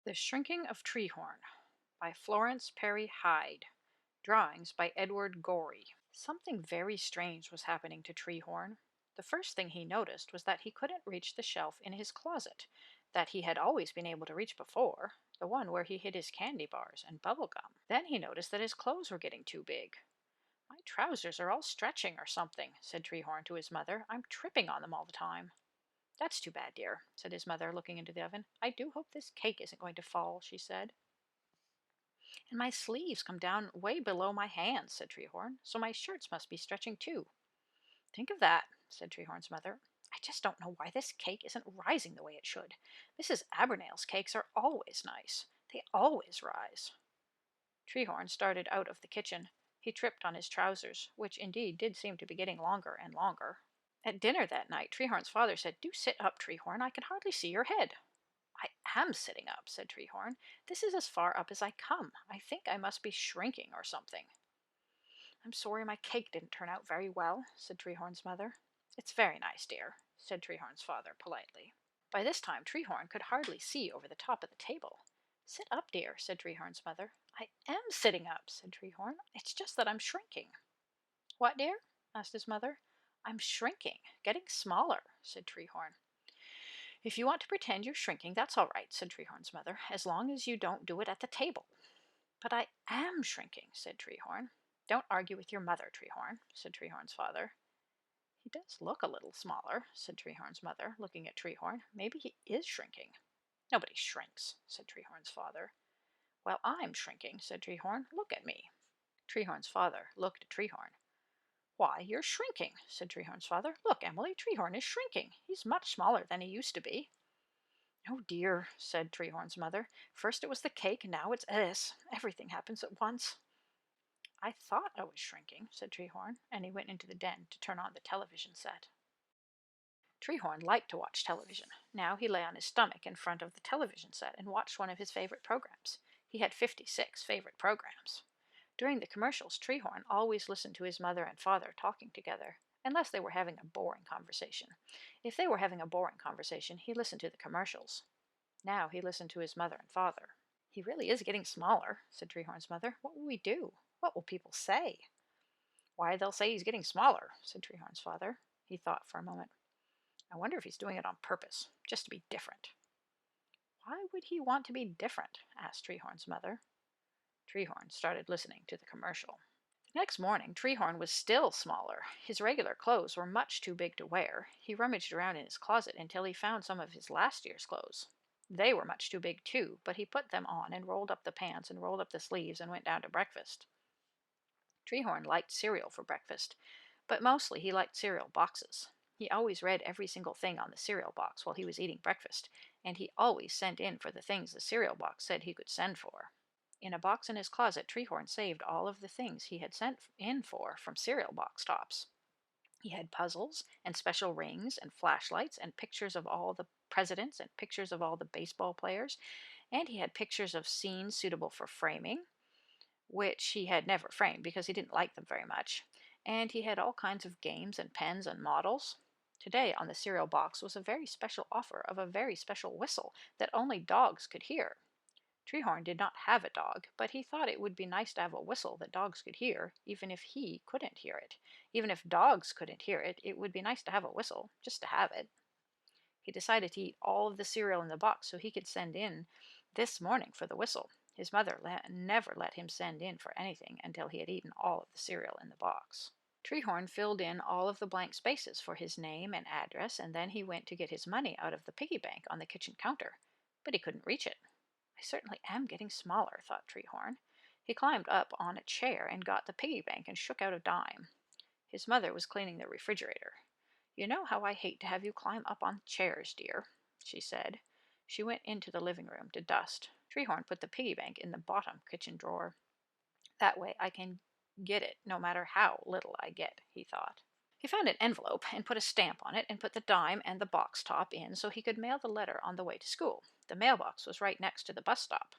The Shrinking of Treehorn by Florence Perry Hyde. Drawings by Edward Gorey. Something very strange was happening to Treehorn. The first thing he noticed was that he couldn't reach the shelf in his closet that he had always been able to reach before, the one where he hid his candy bars and bubble gum. Then he noticed that his clothes were getting too big. "My trousers are all stretching or something," said Treehorn to his mother. "I'm tripping on them all the time." "That's too bad, dear," said his mother, looking into the oven. "I do hope this cake isn't going to fall," she said. "And my sleeves come down way below my hands," said Treehorn, "so my shirts must be stretching too." "Think of that," said Treehorn's mother. "I just don't know why this cake isn't rising the way it should. Mrs. Abernail's cakes are always nice. They always rise." Treehorn started out of the kitchen. He tripped on his trousers, which indeed did seem to be getting longer and longer. At dinner that night, Treehorn's father said, "Do sit up, Treehorn. I can hardly see your head." "I am sitting up," said Treehorn. "This is as far up as I come. I think I must be shrinking or something." "I'm sorry my cake didn't turn out very well," said Treehorn's mother. "It's very nice, dear," said Treehorn's father politely. By this time Treehorn could hardly see over the top of the table. "Sit up, dear," said Treehorn's mother. "I am sitting up," said Treehorn. "It's just that I'm shrinking." "What, dear?" asked his mother. "I'm shrinking, getting smaller," said Treehorn. "If you want to pretend you're shrinking, that's all right," said Treehorn's mother, "as long as you don't do it at the table." "But I am shrinking," said Treehorn. "Don't argue with your mother, Treehorn," said Treehorn's father. "He does look a little smaller," said Treehorn's mother, looking at Treehorn. "Maybe he is shrinking." "Nobody shrinks," said Treehorn's father. "Well, I'm shrinking," said Treehorn. "Look at me." Treehorn's father looked at Treehorn. "Why, you're shrinking," said Treehorn's father. "Look, Emily, Treehorn is shrinking. He's much smaller than he used to be." "Oh dear," said Treehorn's mother. "First it was the cake, and now it's this. Everything happens at once." "I thought I was shrinking," said Treehorn, and he went into the den to turn on the television set. Treehorn liked to watch television. Now he lay on his stomach in front of the television set and watched one of his favorite programs. He had 56 favorite programs. During the commercials, Treehorn always listened to his mother and father talking together, unless they were having a boring conversation. If they were having a boring conversation, he listened to the commercials. Now he listened to his mother and father. "He really is getting smaller," said Treehorn's mother. "What will we do? What will people say?" "Why, they'll say he's getting smaller," said Treehorn's father. He thought for a moment. "I wonder if he's doing it on purpose, just to be different." "Why would he want to be different?" asked Treehorn's mother. Treehorn started listening to the commercial. The next morning, Treehorn was still smaller. His regular clothes were much too big to wear. He rummaged around in his closet until he found some of his last year's clothes. They were much too big, too, but he put them on and rolled up the pants and rolled up the sleeves and went down to breakfast. Treehorn liked cereal for breakfast, but mostly he liked cereal boxes. He always read every single thing on the cereal box while he was eating breakfast, and he always sent in for the things the cereal box said he could send for. In a box in his closet, Treehorn saved all of the things he had sent in for from cereal box tops. He had puzzles and special rings and flashlights and pictures of all the presidents and pictures of all the baseball players, and he had pictures of scenes suitable for framing, which he had never framed because he didn't like them very much, and he had all kinds of games and pens and models. Today on the cereal box was a very special offer of a very special whistle that only dogs could hear. Treehorn did not have a dog, but he thought it would be nice to have a whistle that dogs could hear, even if he couldn't hear it. Even if dogs couldn't hear it, it would be nice to have a whistle, just to have it. He decided to eat all of the cereal in the box so he could send in this morning for the whistle. His mother never let him send in for anything until he had eaten all of the cereal in the box. Treehorn filled in all of the blank spaces for his name and address, and then he went to get his money out of the piggy bank on the kitchen counter, but he couldn't reach it. "I certainly am getting smaller," thought Treehorn. He climbed up on a chair and got the piggy bank and shook out a dime. His mother was cleaning the refrigerator. "You know how I hate to have you climb up on chairs, dear," she said. She went into the living room to dust. Treehorn put the piggy bank in the bottom kitchen drawer. "That way I can get it no matter how little I get," he thought. He found an envelope and put a stamp on it and put the dime and the box top in so he could mail the letter on the way to school. The mailbox was right next to the bus stop.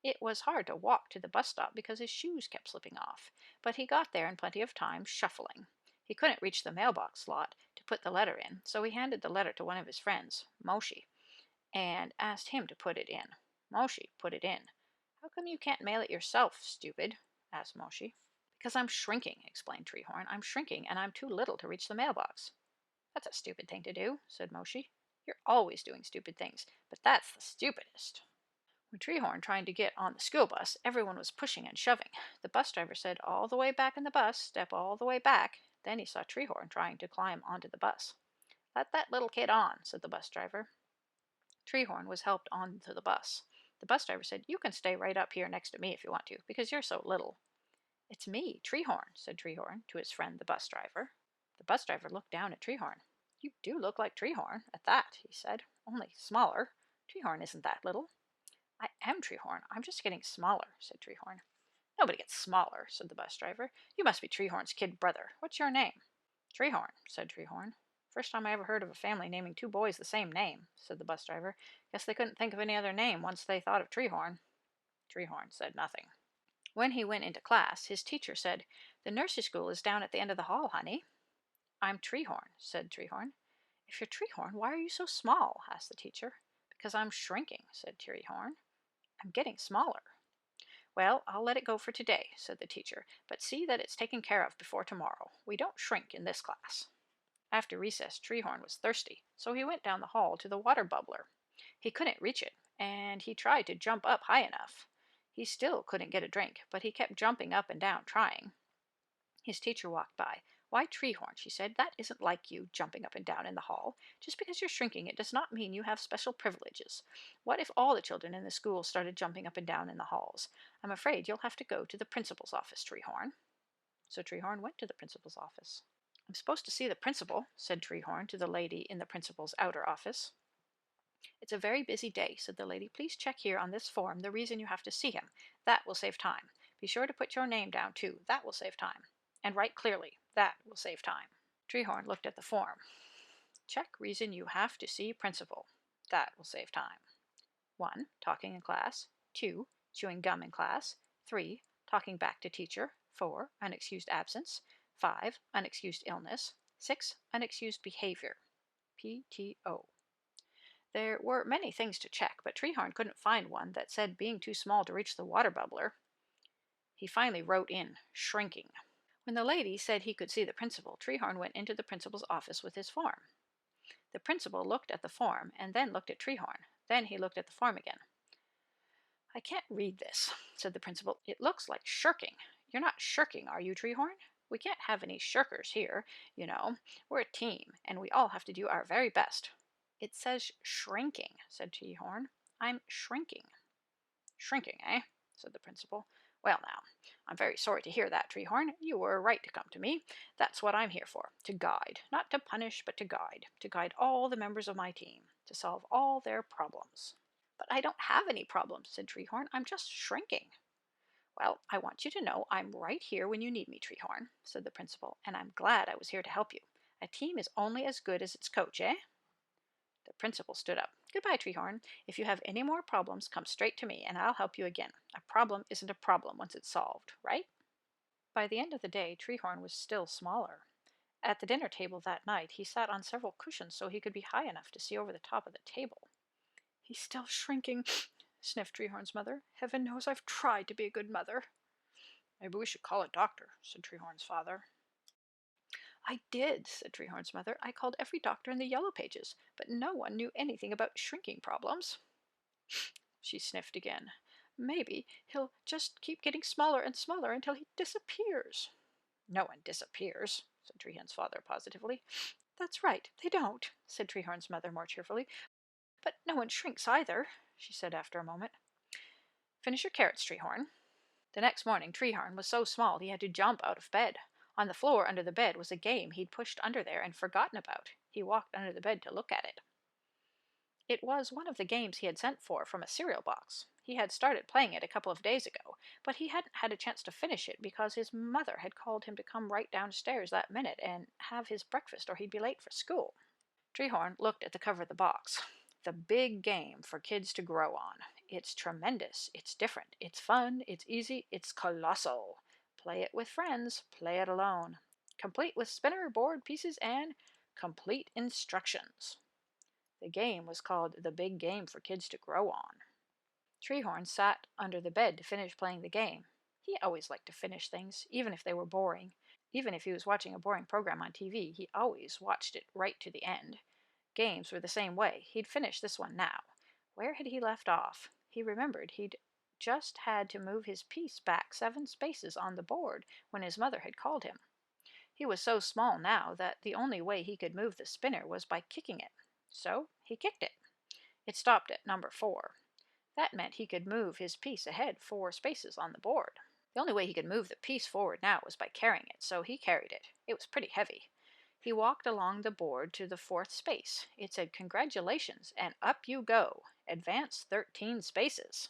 It was hard to walk to the bus stop because his shoes kept slipping off, but he got there in plenty of time, shuffling. He couldn't reach the mailbox slot to put the letter in, so he handed the letter to one of his friends, Moshi, and asked him to put it in. Moshi put it in. How come you can't mail it yourself, stupid? Asked Moshi. Because I'm shrinking, explained Treehorn. I'm shrinking, and I'm too little to reach the mailbox. That's a stupid thing to do, said Moshi. You're always doing stupid things, but that's the stupidest. When Treehorn tried to get on the school bus, everyone was pushing and shoving. The bus driver said, "All the way back in the bus, step all the way back." Then he saw Treehorn trying to climb onto the bus. "Let that little kid on," said the bus driver. Treehorn was helped onto the bus. The bus driver said, "You can stay right up here next to me if you want to, because you're so little." "It's me, Treehorn," said Treehorn to his friend the bus driver. The bus driver looked down at Treehorn. "You do look like Treehorn, at that," he said, "only smaller. Treehorn isn't that little." "I am Treehorn. I'm just getting smaller," said Treehorn. "Nobody gets smaller," said the bus driver. "You must be Treehorn's kid brother. What's your name?" "Treehorn," said Treehorn. "First time I ever heard of a family naming two boys the same name," said the bus driver. "Guess they couldn't think of any other name once they thought of Treehorn." Treehorn said nothing. When he went into class, his teacher said, "The nursery school is down at the end of the hall, honey." "I'm Treehorn," said Treehorn. "If you're Treehorn, why are you so small?" asked the teacher. "Because I'm shrinking," said Treehorn. "I'm getting smaller." "Well, I'll let it go for today," said the teacher, "but see that it's taken care of before tomorrow. We don't shrink in this class." After recess, Treehorn was thirsty, so he went down the hall to the water bubbler. He couldn't reach it, and he tried to jump up high enough. He still couldn't get a drink, but he kept jumping up and down, trying. His teacher walked by. "Why, Treehorn," she said, "that isn't like you, jumping up and down in the hall. Just because you're shrinking, it does not mean you have special privileges. What if all the children in the school started jumping up and down in the halls? I'm afraid you'll have to go to the principal's office, Treehorn." So Treehorn went to the principal's office. "I'm supposed to see the principal," said Treehorn to the lady in the principal's outer office. "It's a very busy day," said the lady. "Please check here on this form the reason you have to see him. That will save time. Be sure to put your name down, too. That will save time. And write clearly. That will save time." Treehorn looked at the form. "Check reason you have to see principal. That will save time. 1. Talking in class. 2. Chewing gum in class. 3. Talking back to teacher. 4. Unexcused absence. 5. Unexcused illness. 6. Unexcused behavior. PTO. There were many things to check, but Treehorn couldn't find one that said being too small to reach the water bubbler. He finally wrote in shrinking. When the lady said he could see the principal, Treehorn went into the principal's office with his form. The principal looked at the form and then looked at Treehorn. Then he looked at the form again. "I can't read this," said the principal. "It looks like shirking. You're not shirking, are you, Treehorn? We can't have any shirkers here, you know. We're a team, and we all have to do our very best." "It says shrinking," said Treehorn. "I'm shrinking." "Shrinking, eh?" said the principal. "Well, now, I'm very sorry to hear that, Treehorn. You were right to come to me. That's what I'm here for, to guide. Not to punish, but to guide. To guide all the members of my team. To solve all their problems." "But I don't have any problems," said Treehorn. "I'm just shrinking." "Well, I want you to know I'm right here when you need me, Treehorn," said the principal, "and I'm glad I was here to help you. A team is only as good as its coach, eh?" The principal stood up. "Goodbye, Treehorn. If you have any more problems, come straight to me, and I'll help you again. A problem isn't a problem once it's solved, right?" By the end of the day, Treehorn was still smaller. At the dinner table that night, he sat on several cushions so he could be high enough to see over the top of the table. "He's still shrinking," sniffed Treehorn's mother. "Heaven knows I've tried to be a good mother." "Maybe we should call a doctor," said Treehorn's father. "I did," said Treehorn's mother. "I called every doctor in the yellow pages, but no one knew anything about shrinking problems." She sniffed again. "Maybe he'll just keep getting smaller and smaller until he disappears." "No one disappears," said Treehorn's father positively. "That's right, they don't," said Treehorn's mother more cheerfully. "But no one shrinks either," she said after a moment. "Finish your carrots, Treehorn." The next morning Treehorn was so small he had to jump out of bed. On the floor under the bed was a game he'd pushed under there and forgotten about. He walked under the bed to look at it. It was one of the games he had sent for from a cereal box. He had started playing it a couple of days ago, but he hadn't had a chance to finish it because his mother had called him to come right downstairs that minute and have his breakfast or he'd be late for school. Treehorn looked at the cover of the box. "The big game for kids to grow on. It's tremendous. It's different. It's fun. It's easy. It's colossal. Play it with friends. Play it alone. Complete with spinner, board pieces, and complete instructions." The game was called The Big Game for Kids to Grow On. Treehorn sat under the bed to finish playing the game. He always liked to finish things, even if they were boring. Even if he was watching a boring program on TV, he always watched it right to the end. Games were the same way. He'd finish this one now. Where had he left off? He remembered he'd just had to move his piece back 7 spaces on the board when his mother had called him. He was so small now that the only way he could move the spinner was by kicking it. So he kicked it. It stopped at number 4. That meant he could move his piece ahead 4 spaces on the board. The only way he could move the piece forward now was by carrying it, so he carried it. It was pretty heavy. He walked along the board to the 4th space. It said, "Congratulations, and up you go. Advance 13 spaces."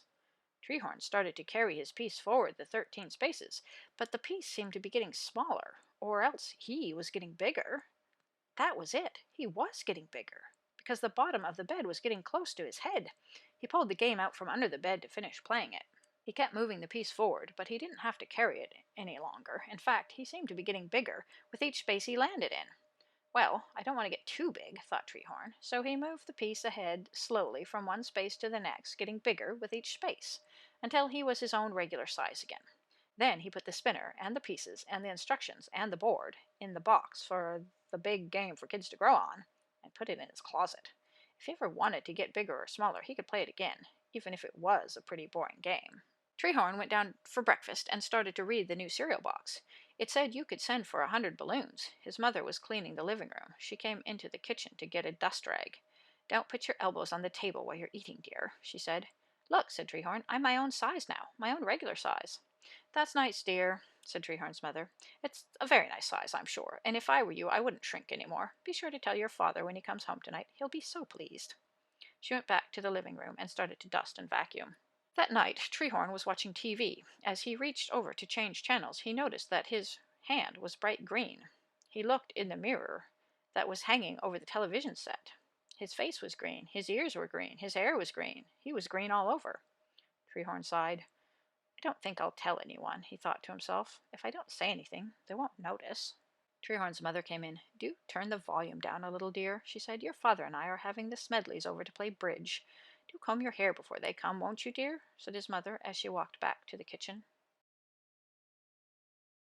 Treehorn started to carry his piece forward the 13 spaces, but the piece seemed to be getting smaller, or else he was getting bigger. That was it. He was getting bigger, because the bottom of the bed was getting close to his head. He pulled the game out from under the bed to finish playing it. He kept moving the piece forward, but he didn't have to carry it any longer. In fact, he seemed to be getting bigger with each space he landed in. Well, I don't want to get too big, thought Treehorn, so he moved the piece ahead slowly from one space to the next, getting bigger with each space, until he was his own regular size again. Then he put the spinner and the pieces and the instructions and the board in the box for the big game for kids to grow on, and put it in his closet. If he ever wanted to get bigger or smaller, he could play it again, even if it was a pretty boring game. Treehorn went down for breakfast and started to read the new cereal box. It said you could send for 100 balloons. His mother was cleaning the living room. She came into the kitchen to get a dust rag. "Don't put your elbows on the table while you're eating, dear," she said. "Look," said Treehorn, "I'm my own size now, my own regular size." "That's nice, dear," said Treehorn's mother. "It's a very nice size, I'm sure, and if I were you, I wouldn't shrink any more. Be sure to tell your father when he comes home tonight. He'll be so pleased." She went back to the living room and started to dust and vacuum. That night, Treehorn was watching TV. As he reached over to change channels, he noticed that his hand was bright green. He looked in the mirror that was hanging over the television set. His face was green, his ears were green, his hair was green. He was green all over. Treehorn sighed. "I don't think I'll tell anyone," he thought to himself. "If I don't say anything, they won't notice." Treehorn's mother came in. "Do turn the volume down a little, dear," she said. "Your father and I are having the Smedleys over to play bridge. Do comb your hair before they come, won't you, dear?" said his mother as she walked back to the kitchen.